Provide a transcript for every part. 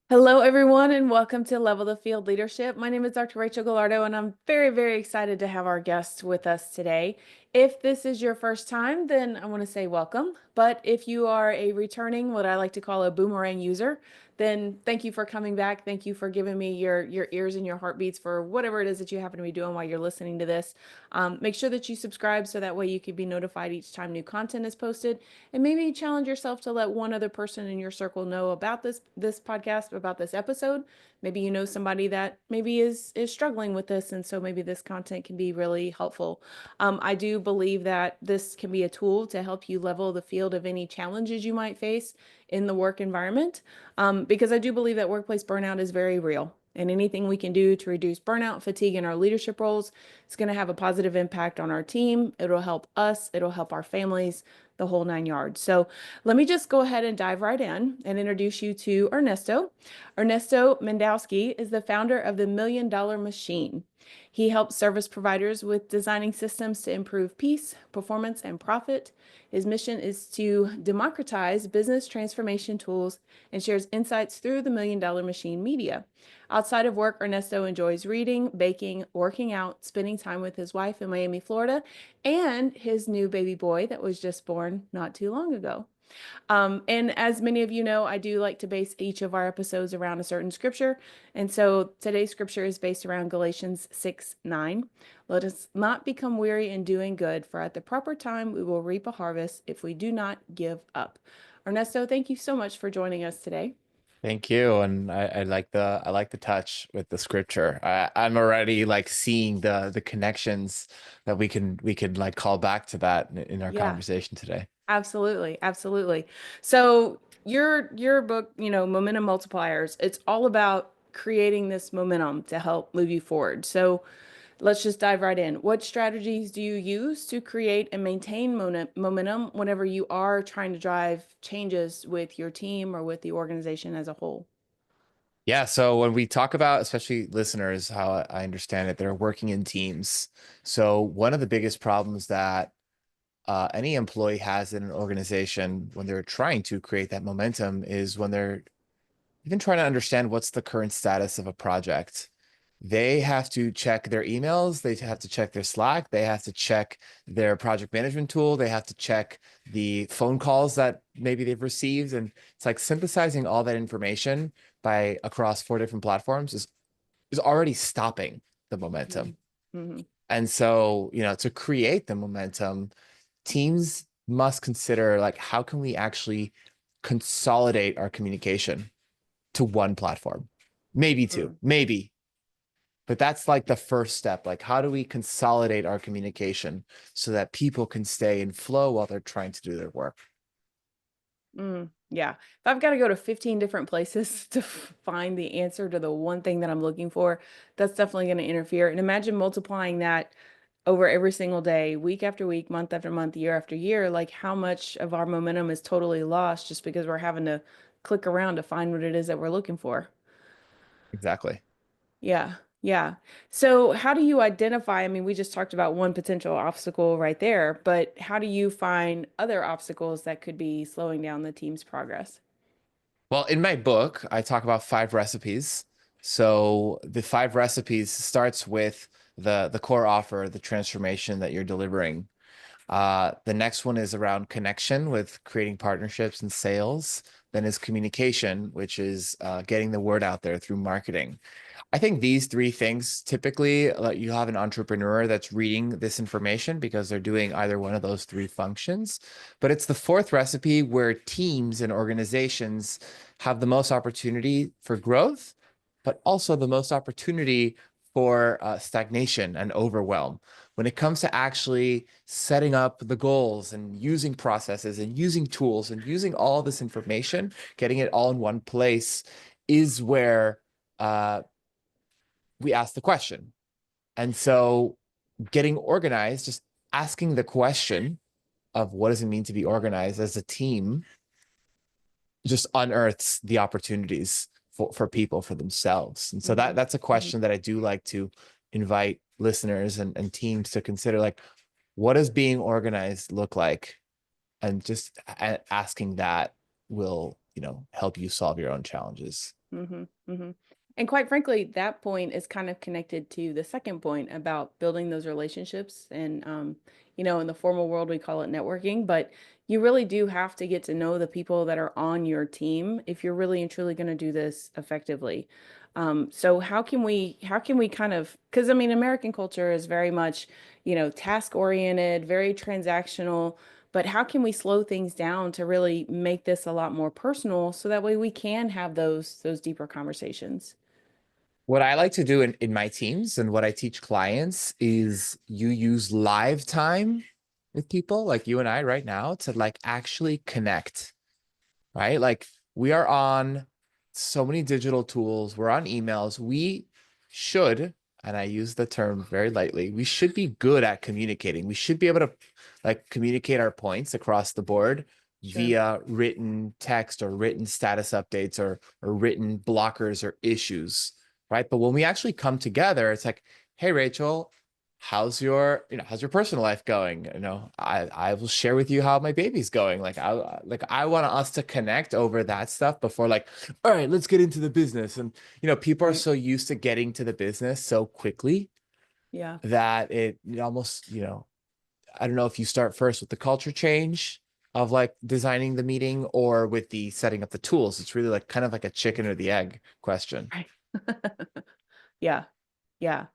Hello, everyone, and welcome to Level the Field Leadership. My name is Dr. Rachel Gallardo, and I'm very, very excited to have our guest with us today. If this is your first time, then I want to say welcome. But if you are a returning, what I like to call a boomerang user, then thank you for coming back. Thank you for giving me your ears and your heartbeats for whatever it is that you happen to be doing while you're listening to this. Make sure that you subscribe so that way you can be notified each time new content is posted, and maybe challenge yourself to let one other person in your circle know about this podcast, about this episode. Maybe you know somebody that maybe is struggling with this, and so maybe this content can be really helpful. I do believe that this can be a tool to help you level the field of any challenges you might face in the work environment, because I do believe that workplace burnout is very real. And anything we can do to reduce burnout, fatigue in our leadership roles, it's going to have a positive impact on our team. It'll help us, it'll help our families, the whole nine yards. So let me just go ahead and dive right in and introduce you to Ernesto. Ernesto Mandowsky is the founder of the Million Dollar Machine. He helps service providers with designing systems to improve peace, performance, and profit. His mission is to democratize business transformation tools and shares insights through the Million Dollar Machine media. Outside of work, Ernesto enjoys reading, baking, working out, spending time with his wife in Miami, Florida, and his new baby boy that was just born not too long ago. And as many of you know, I do like to base each of our episodes around a certain scripture. And so today's scripture is based around Galatians 6:9. Let us not become weary in doing good, for at the proper time we will reap a harvest if we do not give up. Ernesto, thank you so much for joining us today. Thank you. And I like the touch with the scripture. I'm already like seeing the connections that we can like call back to that in our Yeah. conversation today. Absolutely, absolutely. So your book, Momentum Multipliers, it's all about creating this momentum to help move you forward. So let's just dive right in. What strategies do you use to create and maintain momentum whenever you are trying to drive changes with your team or with the organization as a whole? Yeah, so when we talk about, especially listeners, how I understand it, they're working in teams. So one of the biggest problems that any employee has in an organization when they're trying to create that momentum is when they're even trying to understand what's the current status of a project. They have to check their emails, they have to check their Slack, they have to check their project management tool, they have to check the phone calls that maybe they've received. And it's like synthesizing all that information by across four different platforms is already stopping the momentum. Mhm. Mhm. And so, to create the momentum, teams must consider like how can we actually consolidate our communication to one platform, maybe two, Mhm. maybe. But that's like the first step. Like, how do we consolidate our communication so that people can stay in flow while they're trying to do their work? Yeah. If I've got to go to 15 different places to find the answer to the one thing that I'm looking for, that's definitely going to interfere. And imagine multiplying that over every single day, week after week, month after month, year after year, like how much of our momentum is totally lost just because we're having to click around to find what it is that we're looking for. Exactly. Yeah. Yeah. So how do you identify? I mean, we just talked about one potential obstacle right there, but how do you find other obstacles that could be slowing down the team's progress? Well, in my book, I talk about five recipes. So the five recipes starts with the core offer, the transformation that you're delivering. The next one is around connection with creating partnerships and sales. Then is communication, which is getting the word out there through marketing. I think these three things typically you have an entrepreneur that's reading this information because they're doing either one of those three functions. But it's the fourth recipe where teams and organizations have the most opportunity for growth, but also the most opportunity for stagnation and overwhelm. When it comes to actually setting up the goals and using processes and using tools and using all this information, getting it all in one place is where uh, we ask the question. And so getting organized, just asking the question of what does it mean to be organized as a team just unearths the opportunities for people for themselves. And so Hmm. that's a question that I do like to invite listeners and teams to consider like, what does being organized look like? And just asking that will, help you solve your own challenges. Mm-hmm. Mm-hmm. And quite frankly, that point is kind of connected to the second point about building those relationships. And, in the formal world, we call it networking, but you really do have to get to know the people that are on your team if you're really and truly going to do this effectively. So how can we kind of, because I mean, American culture is very much, task oriented, very transactional. But how can we slow things down to really make this a lot more personal so that way we can have those deeper conversations? What I like to do in my teams and what I teach clients is you use live time with people like you and I right now to like actually connect, right? Like we are on so many digital tools, we're on emails. We should, and I use the term very lightly, we should be good at communicating. We should be able to like communicate our points across the board Sure. via written text or written status updates or written blockers or issues, right? But when we actually come together, it's like, hey, Rachel, how's your personal life going? I will share with you how my baby's going. I want us to connect over that stuff before like, all right, let's get into the business. And people are Right. so used to getting to the business so quickly Yeah. that it almost, I don't know if you start first with the culture change of like designing the meeting or with the setting up the tools. It's really like kind of like a chicken or the egg question. Right. Yeah. Yeah.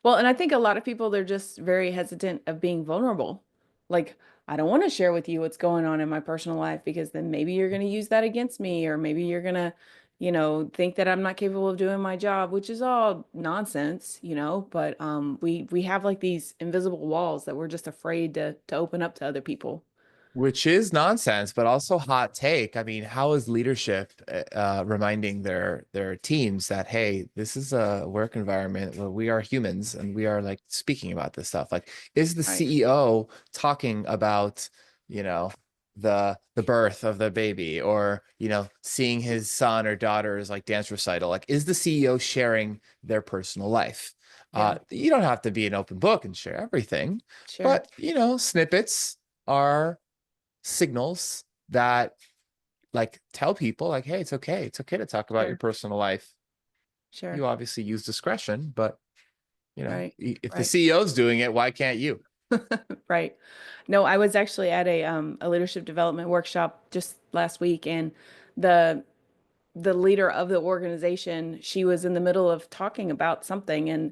Well, and I think a lot of people, they're just very hesitant of being vulnerable. Like, I don't want to share with you what's going on in my personal life because then maybe you're going to use that against me, or maybe you're going to, think that I'm not capable of doing my job, which is all nonsense, but we have like these invisible walls that we're just afraid to open up to other people. Which is nonsense, but also hot take. I mean, how is leadership reminding their teams that, hey, this is a work environment where we are humans and we are like speaking about this stuff? Like, is the Right. CEO talking about, you know, the birth of the baby or, seeing his son or daughter's like dance recital? Like, is the CEO sharing their personal life? Yeah. You don't have to be an open book and share everything, Sure. but snippets are signals that like tell people like, hey, it's okay. It's okay to talk about your Sure. personal life. Sure. You obviously use discretion, but Right. if the Right. CEO's doing it, why can't you? Right. No, I was actually at a leadership development workshop just last week, and the the leader of the organization, she was in the middle of talking about something, and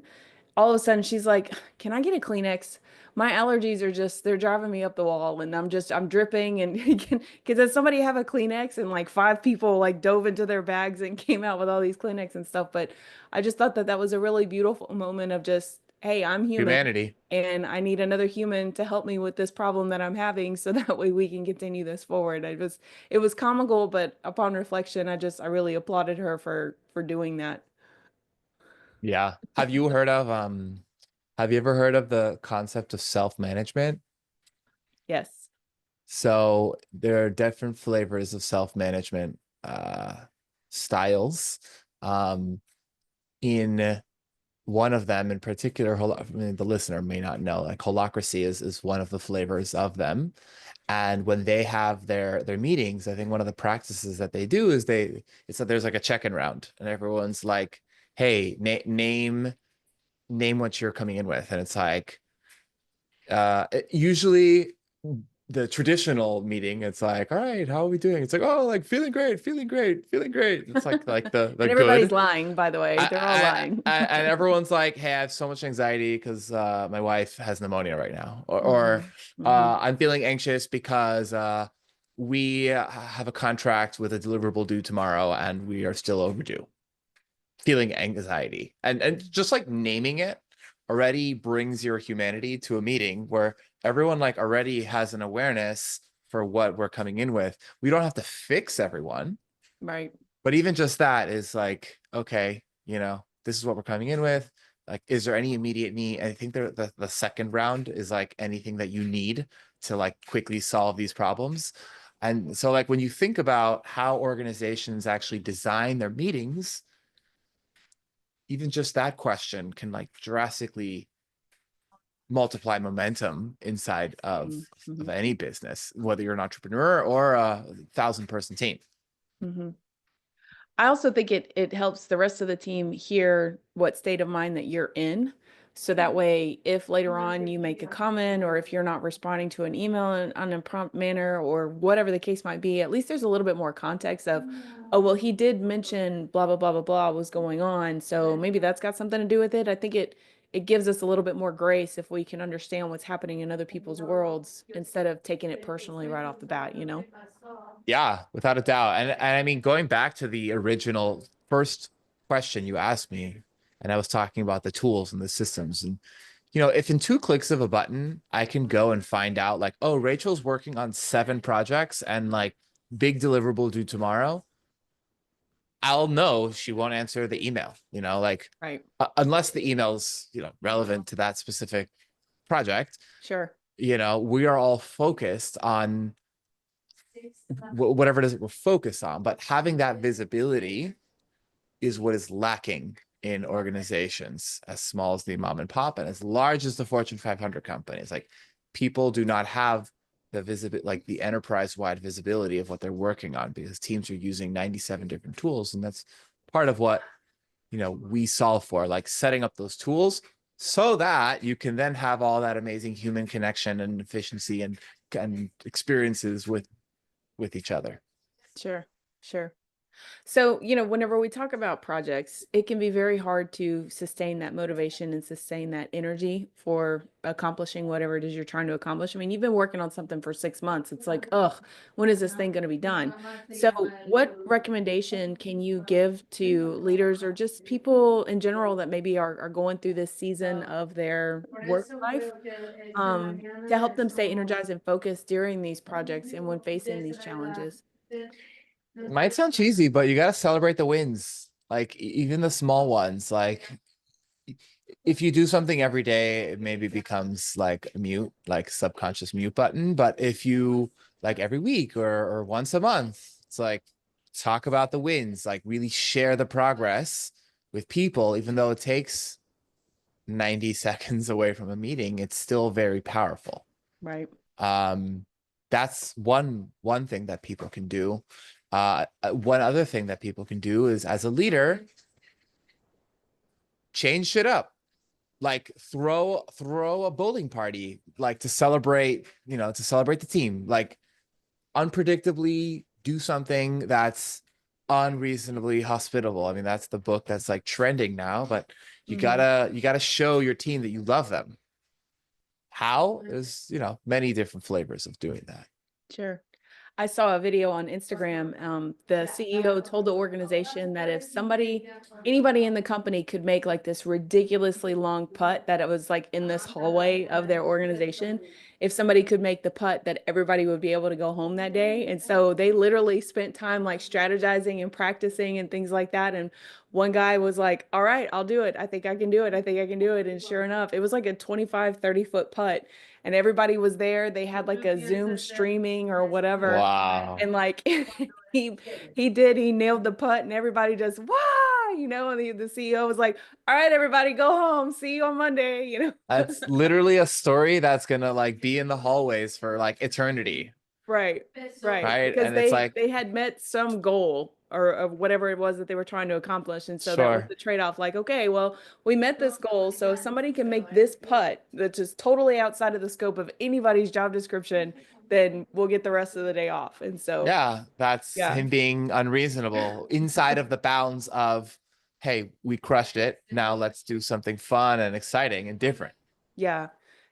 all of a sudden she's like, "Can I get a Kleenex? My allergies are just they're driving me up the wall and I'm dripping and can does somebody have a Kleenex?" And like five people like dove into their bags and came out with all these Kleenex and stuff. But I just thought that that was a really beautiful moment of just, hey, I'm human Humanity. and I need another human to help me with this problem that I'm having so that way we can continue this forward. It was comical, but upon reflection, I really applauded her for doing that. Yeah. Have you ever heard of the concept of self-management? Yes. So there are different flavors of self-management styles. In one of them in particular, I mean, the listener may not know, like holacracy is one of the flavors of them. And when they have their meetings, I think one of the practices that they do is it's that there's like a check-in round, and everyone's like, "Hey, name what you're coming in with," and it's like, usually the traditional meeting, it's like, all right, how are we doing? It's like, oh, like feeling great, feeling great, feeling great. It's like the And everybody's good. lying, by the way. They're all lying. And everyone's like, hey, I have so much anxiety because my wife has pneumonia right now, or Hmm. Hmm. I'm feeling anxious because we have a contract with a deliverable due tomorrow and we are still overdue. Feeling anxiety, and just like naming it already brings your humanity to a meeting where everyone like already has an awareness for what we're coming in with. We don't have to fix everyone, Right. but even just that is like, okay, this is what we're coming in with. Like, is there any immediate need? I think the second round is like anything that you need to like quickly solve these problems. And so like when you think about how organizations actually design their meetings, even just that question can like drastically multiply momentum inside of Hmm. any business, whether you're an entrepreneur or a 1,000-person team. Hmm. I also think it helps the rest of the team hear what state of mind that you're in. So that way, if later on you make a comment or if you're not responding to an email in an impromptu manner or whatever the case might be, at least there's a little bit more context of, oh, well, he did mention blah, blah, blah, blah, blah was going on. So maybe that's got something to do with it. I think it gives us a little bit more grace if we can understand what's happening in other people's worlds instead of taking it personally right off the bat, you know? Yeah, without a doubt. And I mean, going back to the original first question you asked me, and I was talking about the tools and the systems. And, if in 2 clicks of a button, I can go and find out like, oh, Rachel's working on 7 projects and like big deliverable due tomorrow, I'll know she won't answer the email, like Right. unless the email's, relevant to that specific project, Sure. we are all focused on whatever it is that we're focused on. But having that visibility is what is lacking in organizations as small as the mom and pop and as large as the Fortune 500 companies. Like people do not have the visibility, like the enterprise-wide visibility of what they're working on because teams are using 97 different tools. And that's part of what, we solve for, like setting up those tools so that you can then have all that amazing human connection and efficiency and experiences with each other. Sure. Sure. So, whenever we talk about projects, it can be very hard to sustain that motivation and sustain that energy for accomplishing whatever it is you're trying to accomplish. I mean, you've been working on something for 6 months. It's like, ugh, when is this thing going to be done? So, what recommendation can you give to leaders or just people in general that maybe are going through this season of their work life to help them stay energized and focused during these projects and when facing these challenges? It might sound cheesy, but you got to celebrate the wins, like even the small ones. Like if you do something every day, it maybe becomes like a mute, like subconscious mute button. But if you like every week or once a month, it's like talk about the wins, like really share the progress with people, even though it takes 90 seconds away from a meeting, it's still very powerful. Right. Um, that's one thing that people can do. One other thing that people can do is as a leader, change shit up. Like throw a bowling party, like to celebrate, to celebrate the team. Like unpredictably do something that's unreasonably hospitable. I mean, that's the book that's like trending now, but you gotta show your team that you love them. How? There's, many different flavors of doing that. Sure. I saw a video on Instagram. The CEO told the organization that if anybody in the company could make like this ridiculously long putt that it was like in this hallway of their organization, if somebody could make the putt, that everybody would be able to go home that day. And so they literally spent time like strategizing and practicing and things like that. And one guy was like, all right, I'll do it. I think I can do it. I think I can do it. And sure enough, it was like a 25, 30-foot putt and everybody was there. They had like a Zoom streaming or whatever. Wow. And like he he nailed the putt and everybody just and the CEO was like, all right, everybody go home. See you on Monday. That's literally a story that's gonna like be in the hallways for like eternity, Right. Right. right? Because And it's they like, they had met some goal or of whatever it was that they were trying to accomplish. And so that was sure. the trade-off. Like, okay, well, we met this goal. So if somebody can make this putt that's just totally outside of the scope of anybody's job description, then we'll get the rest of the day off. And so, Yeah, that's yeah. him being unreasonable inside of the bounds of, hey, we crushed it. Now let's do something fun and exciting and different. Yeah.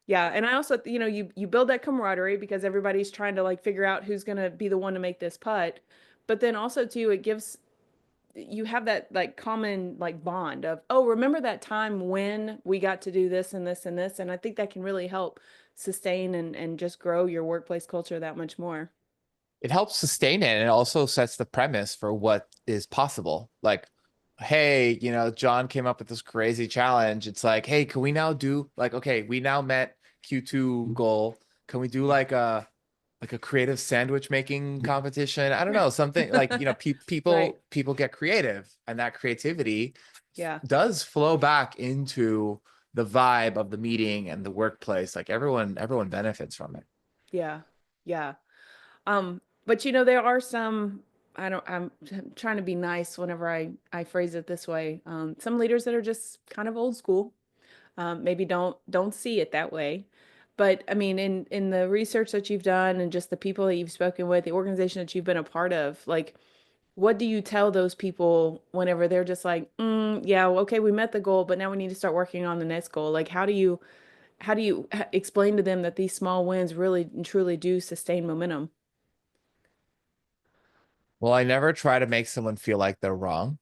Yeah. And I also, you build that camaraderie because everybody's trying to like figure out who's going to be the one to make this putt. But then also too, you have that like common like bond of, oh, remember that time when we got to do this and this and this. And I think that can really help sustain and just grow your workplace culture that much more. It helps sustain it and it also sets the premise for what is possible. Like, hey, John came up with this crazy challenge. It's like, hey, can we now do like, okay, we now met Q2 goal. Can we do like a creative sandwich making competition? I don't know, something like, Right. people get creative and that creativity Yeah. does flow back into the vibe of the meeting and the workplace. Like everyone benefits from it. Yeah. Yeah. But there are some I'm trying to be nice whenever I phrase it this way. Some leaders that are just kind of old school, maybe don't see it that way. But I mean, in the research that you've done and just the people that you've spoken with, the organization that you've been a part of, like, what do you tell those people whenever they're just like, yeah, well, okay, we met the goal, but now we need to start working on the next goal? Like, how do you explain to them that these small wins really and truly do sustain momentum? Well, I never try to make someone feel like they're wrong.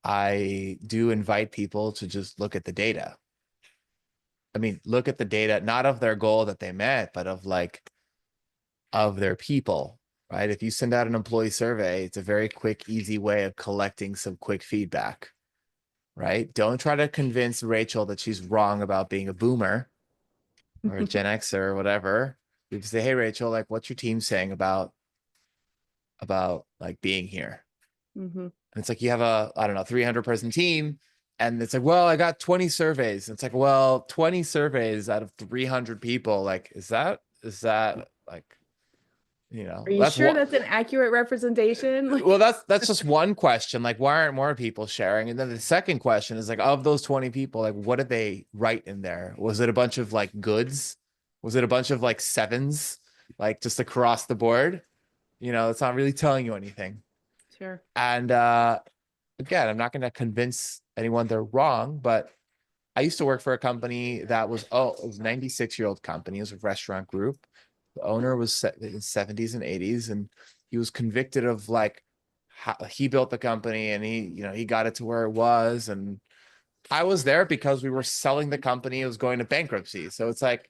I do invite people to just look at the data. I mean, look at the data, not of their goal that they met, but of like of their people, right? If you send out an employee survey, it's a very quick, easy way of collecting some quick feedback, right? Don't try to convince Rachel that she's wrong about being a boomer or a Gen Xer or whatever. You can say, hey, Rachel, like, what's your team saying about like being here? Hmm. And it's like you have a, I don't know, 300-person team. And it's like, well, I got 20 surveys. And it's like, well, 20 surveys out of 300 people. Like, is that like, Are you that's sure what, that's an accurate representation? well, Like, that's just one question. Like, why aren't more people sharing? And then the second question is like, of those 20 people, like, what did they write in there? Was it a bunch of like goods? Was it a bunch of like sevens? Like just across the board? It's not really telling you anything. sure. And again, I'm not going to convince anyone they're wrong, but I used to work for a company that was, it was a 96-year-old company. It was a restaurant group. The owner was in his 70s and 80s, and he was convicted of like how he built the company and he got it to where it was. And I was there because we were selling the company. It was going to bankruptcy. So it's like,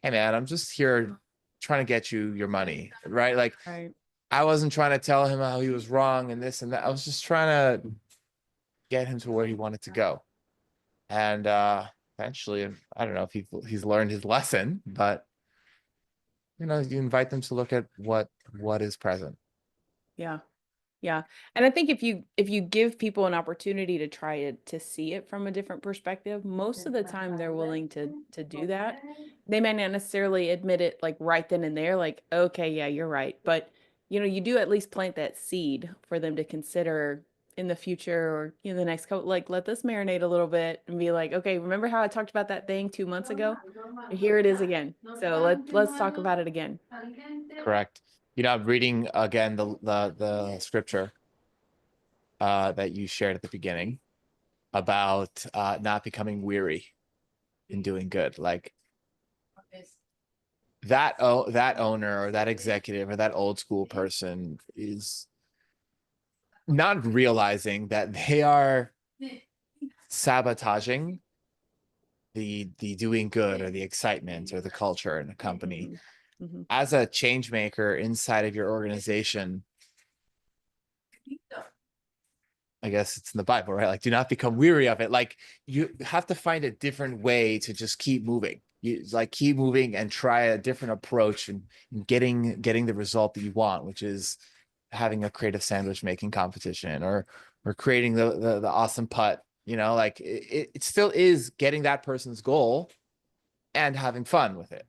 hey man, I'm just here trying to get you your money, right? Like Right. I wasn't trying to tell him how he was wrong and this and that. I was just trying to get him to where he wanted to go. And eventually, I don't know if he's learned his lesson, but you invite them to look at what is present. Yeah. Yeah. And I think if you give people an opportunity to try it to see it from a different perspective, most of the time they're willing to do that. They may not necessarily admit it like right then and there, like, okay, yeah, you're right. But you do at least plant that seed for them to consider in the future or the next couple, like let this marinate a little bit and be like, okay, remember how I talked about that thing 2 months ago? Here it is again. So let's talk about it again. Correct. I'm reading again the scripture that you shared at the beginning about not becoming weary in doing good. Like that owner or that executive or that old school person is not realizing that they are sabotaging the doing good or the excitement or the culture in a company. Hmm. Hmm. As a change maker inside of your organization, I guess it's in the Bible, right? Like, do not become weary of it. Like, you have to find a different way to just keep moving. You like keep moving and try a different approach and getting the result that you want, which is having a creative sandwich making competition or creating the awesome putt. Like it still is getting that person's goal and having fun with it.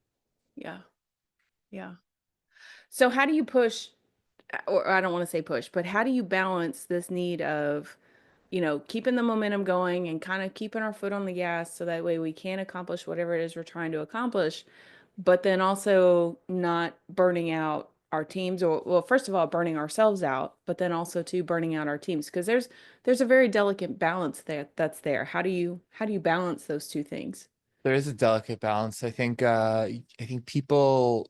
Yeah. Yeah. So how do you push, or I don't want to say push, but how do you balance this need of, keeping the momentum going and kind of keeping our foot on the gas so that way we can accomplish whatever it is we're trying to accomplish, but then also not burning out our teams or, well, first of all, burning ourselves out, but then also too burning out our teams because there's a very delicate balance that's there. How do you balance those two things? There is a delicate balance. I think people,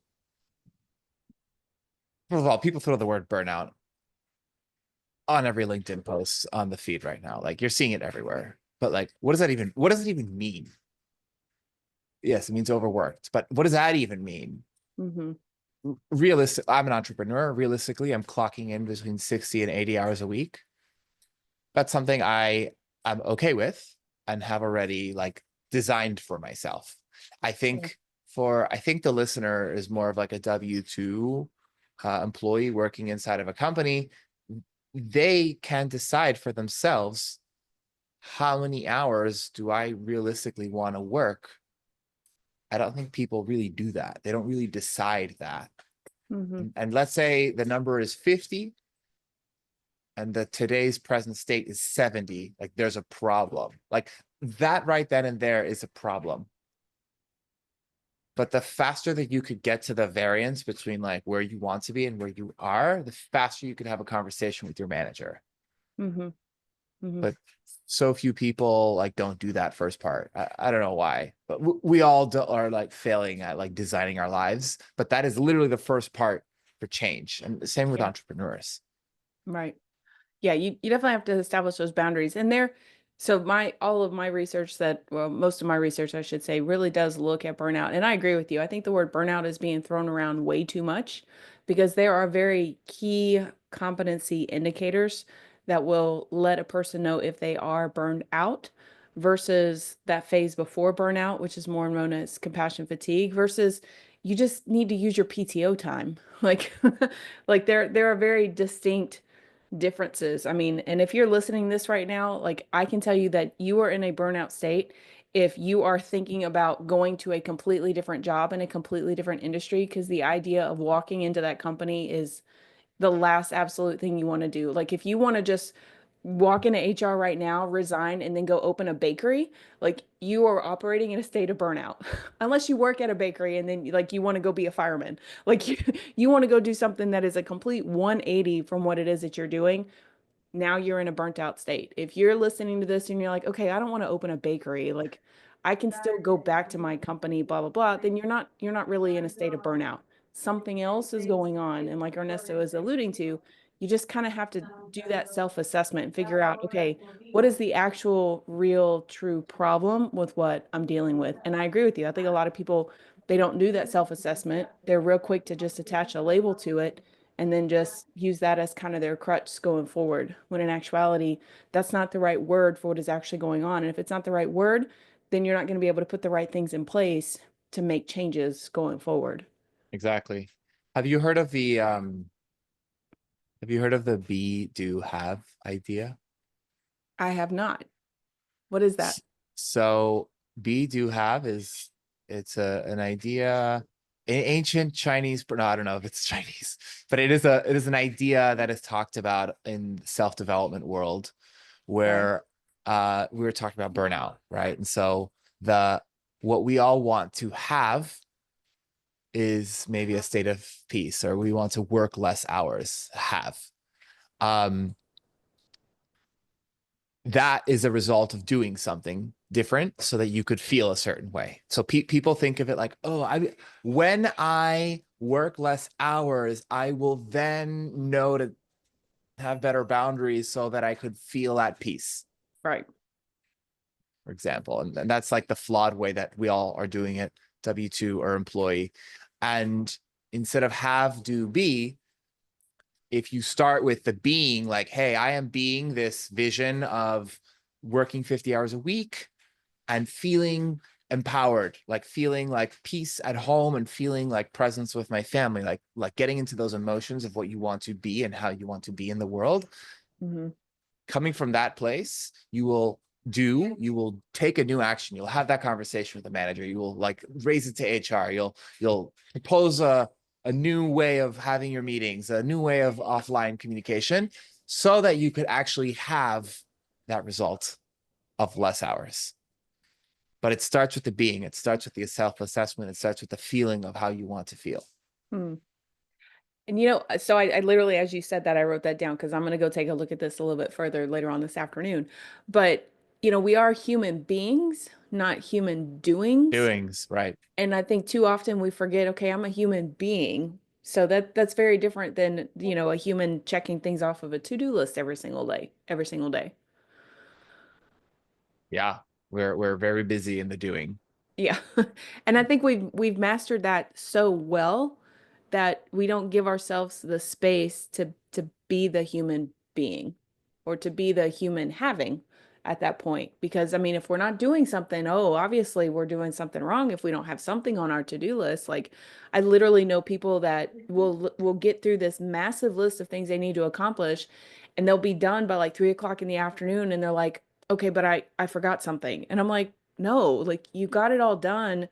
first of all, people throw the word burnout on every LinkedIn post on the feed right now. Like you're seeing it everywhere. But like, what does it even mean? Yes, it means overworked, but what does that even mean? Hmm. Realistic, I'm an entrepreneur. Realistically, I'm clocking in between 60 and 80 hours a week. That's something I'm okay with and have already like designed for myself. I Yeah. think I think the listener is more of like a W-2 employee working inside of a company. They can decide for themselves how many hours do I realistically want to work. I don't think people really do that. They don't really decide that. Mm-hmm. And let's say the number is 50 and the today's present state is 70, like there's a problem. Like that right then and there is a problem. But the faster that you could get to the variance between like where you want to be and where you are, the faster you could have a conversation with your manager. Mm-hmm. Mm-hmm. But so few people like don't do that first part. I don't know why, but we all are like failing at like designing our lives. But that is literally the first part for change. And the same with Yeah. entrepreneurs. Right. Yeah, you definitely have to establish those boundaries. And there, so my all of my research that, well, most of my research, I should say, really does look at burnout. And I agree with you. I think the word burnout is being thrown around way too much because there are very key competency indicators that will let a person know if they are burned out versus that phase before burnout, which is more known as compassion fatigue, versus you just need to use your PTO time. Like, like there are very distinct differences. I mean, and if you're listening to this right now, like I can tell you that you are in a burnout state if you are thinking about going to a completely different job in a completely different industry, because the idea of walking into that company is the last absolute thing you want to do. Like if you want to just walk into HR right now, resign, and then go open a bakery, like you are operating in a state of burnout. Unless you work at a bakery and then like you want to go be a fireman. Like you want to go do something that is a complete 180 from what it is that you're doing. Now you're in a burnt out state. If you're listening to this and you're like, okay, I don't want to open a bakery, like I can still go back to my company, blah, blah, blah, then you're not really in a state of burnout. Something else is going on. And like Ernesto is alluding to, you just kind of have to do that self-assessment and figure out, okay, what is the actual real true problem with what I'm dealing with? And I agree with you. I think a lot of people they don't do that self-assessment. They're real quick to just attach a label to it and then just use that as kind of their crutch going forward. When in actuality, that's not the right word for what is actually going on. And if it's not the right word, then you're not going to be able to put the right things in place to make changes going forward. Exactly. Have you heard of the have you heard of the be do have idea? I have not. What is that? So be do have is it's an idea ancient Chinese, but no, I don't know if it's Chinese, but it is an idea that is talked about in self-development world Okay. where we were talking about burnout, right? And so the what we all want to have is maybe a state of peace, or we want to work less hours, have. Um, that is a result of doing something different so that you could feel a certain way. So people think of it like, oh, when I work less hours, I will then know to have better boundaries so that I could feel at peace, Right. for example. And that's like the flawed way that we all are doing it, W2 or employee. And instead of have, do, be, if you start with the being, like, hey, I am being this vision of working 50 hours a week and feeling empowered, like feeling like peace at home and feeling like presence with my family, like getting into those emotions of what you want to be and how you want to be in the world. Hmm. Coming from that place, you will take a new action. You'll have that conversation with the manager. You will like raise it to HR. You'll propose a new way of having your meetings, a new way of offline communication, so that you could actually have that result of less hours. But it starts with the being, it starts with the self-assessment, it starts with the feeling of how you want to feel. Hmm. And so I literally, as you said that, I wrote that down because I'm going to go take a look at this a little bit further later on this afternoon. But, we are human beings, not human doings. Doings, right? And I think too often we forget, okay, I'm a human being. So that's very different than, a human checking things off of a to-do list every single day. Yeah, we're very busy in the doing. Yeah. And I think we've mastered that so well that we don't give ourselves the space to be the human being or to be the human having at that point. Because I mean, if we're not doing something, oh, obviously we're doing something wrong if we don't have something on our to-do list. Like I literally know people that will get through this massive list of things they need to accomplish and they'll be done by like 3 o'clock in the afternoon and they're like, okay, but I forgot something. And I'm like, no, like you got it all done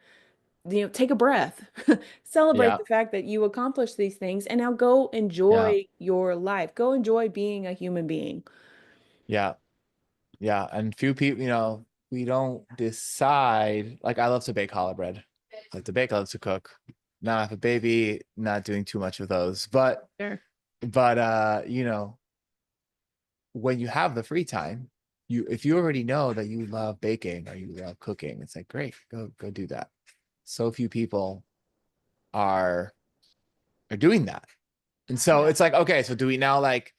take a breath, celebrate Yeah. the fact that you accomplished these things, and now go Yeah. enjoy your life. Go enjoy being a human being. Yeah. Yeah. And few people, we don't decide. Like I love to bake challah bread. I love to bake, I love to cook. Now I have a baby, not doing too much of those. Sure. But when you have the free time, if you already know that you love baking or you love cooking, it's like great, go do that. So few people are are doing that. And so Yeah. it's like, okay, so do we now like,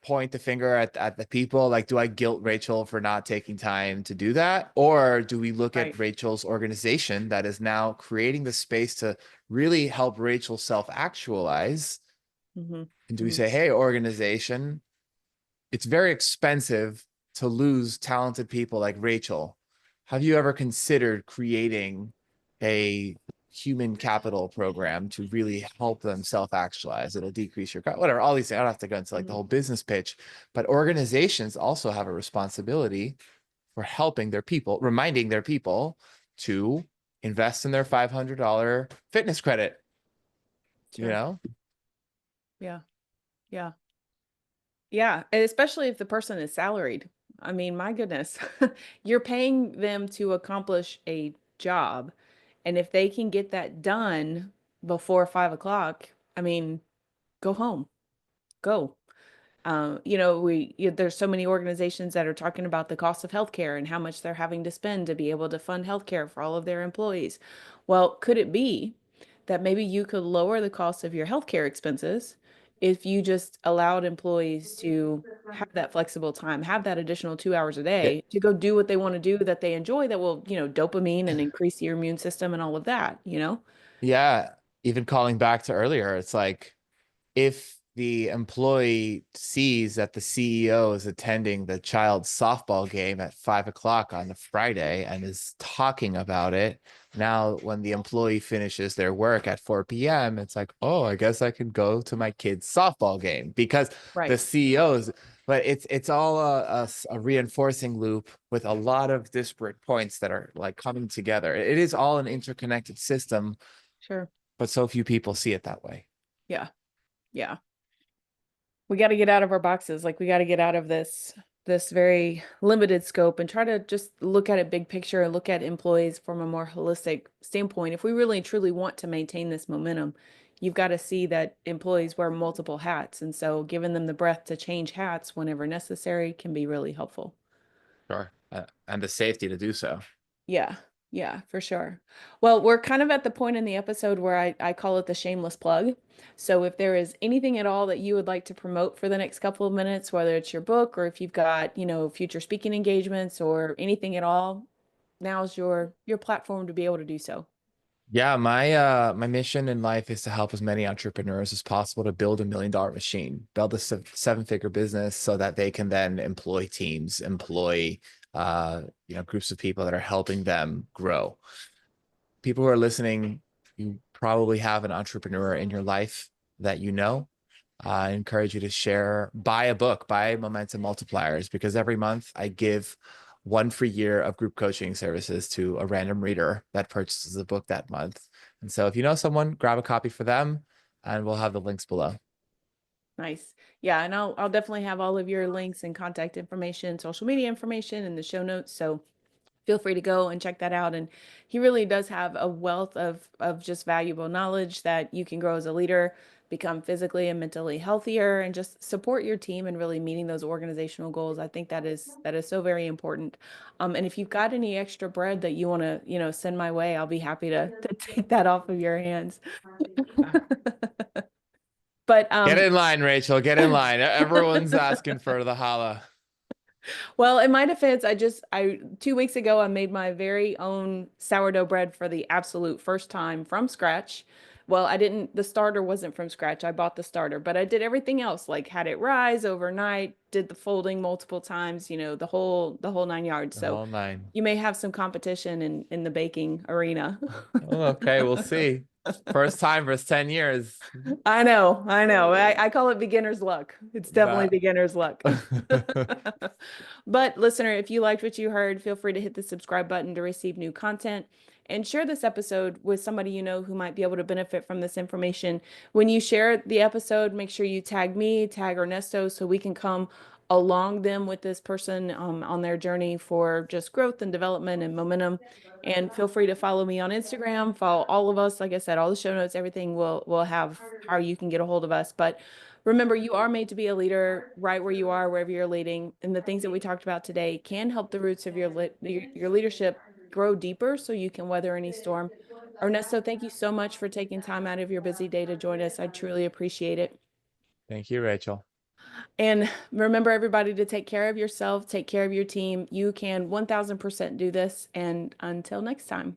point the finger at the people? Like, do I guilt Rachel for not taking time to do that? Or do we look at Right. Rachel's organization that is now creating the space to really help Rachel self-actualize? Hmm. And do we Hmm. say, hey, organization, it's very expensive to lose talented people like Rachel. Have you ever considered creating a human capital program to really help them self-actualize? It'll decrease your whatever, all these things. I don't have to go into like the Hmm. whole business pitch, but organizations also have a responsibility for helping their people, reminding their people to invest in their $500 fitness credit, you Sure. know? Yeah. Yeah. Yeah. And especially if the person is salaried. I mean, my goodness, you're paying them to accomplish a job. And if they can get that done before 5 o'clock, I mean, go home, go. There's so many organizations that are talking about the cost of healthcare and how much they're having to spend to be able to fund healthcare for all of their employees. Well, could it be that maybe you could lower the cost of your healthcare expenses if you just allowed employees to have that flexible time, have that additional 2 hours a Yeah. day to go do what they want to do that they enjoy that will, dopamine and increase your immune system and all of that? Yeah. Even calling back to earlier, it's like, if the employee sees that the CEO is attending the child's softball game at 5 o'clock on the Friday and is talking about it, now when the employee finishes their work at 4 p.m., it's like, oh, I guess I can go to my kid's softball game because the Right. CEOs. But it's all a reinforcing loop with a lot of disparate points that are like coming together. It is all an interconnected system, Sure. but so few people see it that way. Yeah. Yeah. We got to get out of our boxes. Like we got to get out of this very limited scope and try to just look at it big picture and look at employees from a more holistic standpoint. If we really truly want to maintain this momentum, you've got to see that employees wear multiple hats. And so giving them the breath to change hats whenever necessary can be really helpful. Sure. And the safety to do so. Yeah, yeah, for sure. Well, we're kind of at the point in the episode where I call it the shameless plug. So if there is anything at all that you would like to promote for the next couple of minutes, whether it's your book or if you've got, future speaking engagements or anything at all, now's your platform to be able to do so. Yeah, my mission in life is to help as many entrepreneurs as possible to build $1 million machine, build a seven-figure business so that they can then employ teams, employ groups of people that are helping them grow. People who are listening, you probably have an entrepreneur in your life that you know. I encourage you to share, buy a book, buy Momentum Multipliers, because every month I give one free year of group coaching services to a random reader that purchases a book that month. And so if you know someone, grab a copy for them, and we'll have the links below. Nice. Yeah, and I'll definitely have all of your links and contact information, social media information in the show notes. So feel free to go and check that out. And he really does have a wealth of just valuable knowledge that you can grow as a leader, become physically and mentally healthier, and just support your team and really meeting those organizational goals. I think that is so very important. And if you've got any extra bread that you want to, send my way, I'll be happy to take that off of your hands. But Get in line, Rachel. Get in line. Everyone's asking for the holla. well, in my defense, I 2 weeks ago I made my very own sourdough bread for the absolute first time from scratch. Well, I didn't, the starter wasn't from scratch. I bought the starter, but I did everything else, like had it rise overnight, did the folding multiple times, the whole 9 yards. The So whole nine. you may have some competition in the baking arena. Oh, okay, we'll see. First time for 10 years. I know, I know. I call it beginner's luck. It's definitely That. beginner's luck. But listener, if you liked what you heard, feel free to hit the subscribe button to receive new content. and share this episode with somebody you know who might be able to benefit from this information. When you share the episode, make sure you tag me, tag Ernesto, so we can come along them with this person on their journey for just growth and development and momentum. And feel free to follow me on Instagram, follow all of us. Like I said, all the show notes, everything will have how you can get a hold of us. But remember, you are made to be a leader right where you are, wherever you're leading. And the things that we talked about today can help the roots of your leadership grow deeper so you can weather any storm. Ernesto, thank you so much for taking time out of your busy day to join us. I truly appreciate it. Thank you, Rachel. And remember, everybody, to take care of yourself, take care of your team. You can 1000% do this. And until next time.